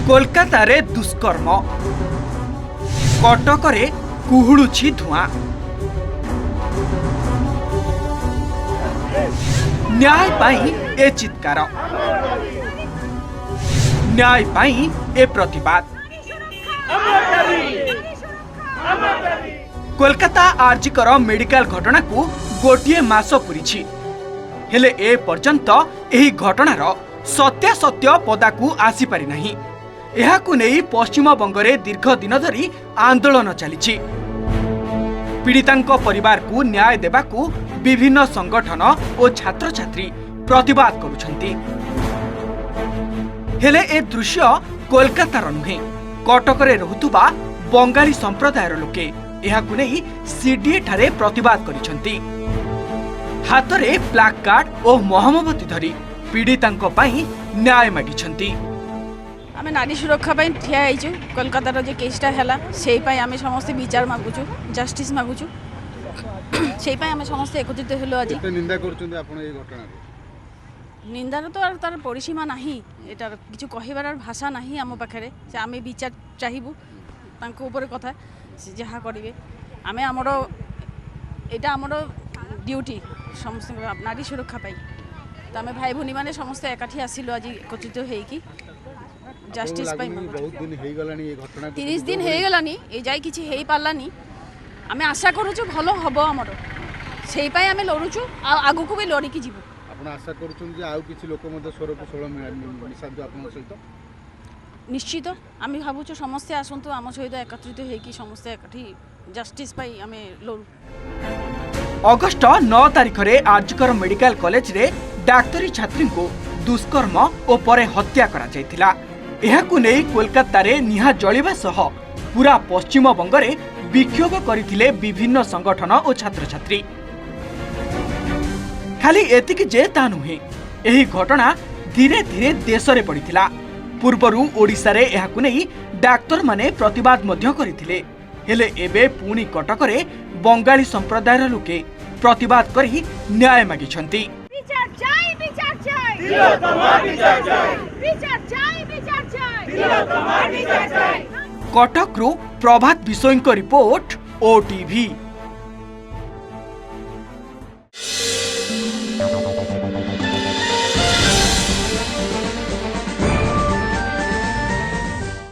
कोलकाता रे दुष्कर्म कटक रे कुहुळुछि धुआं न्याय पाई ए चित्कार न्याय पाई ए प्रतिवाद कोलकाता आरजीकर मेडिकल घटना को गोटे मास पुरी हेले ए पर्यंत एही घटनार सत्यासत्य पदाकू आसी पारि नाही। एहाकू नेई पश्चिम बंगरे दीर्घ दिन धरी आंदोलन चली पीड़ितांको परिवार को न्याय देबाकू विभिन्न संगठन और छात्र छात्री प्रतिवाद करुछंती। हेले ए दृश्य कोलकातार नुहे कटकरे रहुतुबा बंगाली संप्रदायर लोके एहाकू नेई सीडीए ठारे प्रतिवाद करिछंती। हाथरे प्लाक कार्ड और मोहम्मबती धरी पीड़ितांको पई न्याय मागिछंती। आमे नारी सुरक्षा पई ठिया आइछु कोलकातार जे केसटा हैला सेई पई आमे समस्त विचार मागुछु जस्टिस मागुछु सेई पई आमे समस्त एकत्रित हेलो आज केते निंदा करछुंती आपण ए घटना निंदार तो तार परिसीमा नाही एटार किछु कहिबार भाषा नाही आम पाखरे से आमे विचार चाहिबु तांको ऊपर कथा से जहा करिवे आमे हमरो एटा हमरो ड्यूटी समस्त नारी सुरक्षा पाई तो आमे भाई भनी माने समस्त एकाठी आसिलो आज एकत्रित हेकी जस्टिस पाई बहुत दिन हे गलानी ए घटना 30 दिन हे गलानी ए जाय किछि हेई पारलानी आमे आशा करूछु भलो हबो हमरो सेई पाई आमे लड़ुछु आगु को भी लड़ी की जीवो आपण आशा करूछन जे आउ किछि लोक मते स्वरूप सोळ मिसादु आपण सहित निश्चित आमे भाबुछु समस्त आसंतु आम सहित एकत्रित हेकी समस्त एकाठी जस्टिस पाई आमे लड़ु। अगस्ट 9 तारिख रे आरजीकर मेडिकल कॉलेज रे डाक्तरी छात्री को दुष्कर्म और परे हत्या करा जायतिला। एहाकू नै कोलकाता रे निहा जळिबा सह पूरा पश्चिम बंगरे विक्षोभ करथिले विभिन्न संगठन और छात्र छात्री। खाली एतिक जे ता नुहे एही घटना धीरे धीरे देश रे पड़िथिला। पूर्वरु ओडिसा रे एहाकू नै डाक्टर माने प्रतिवाद मध्य करथिले हेले एबे पुणी कटक रे बंगाली संप्रदायर लोके प्रतिवाद करी न्याय मागिछंती। कटक रु प्रभात बिसोई रिपोर्ट ओटीवी।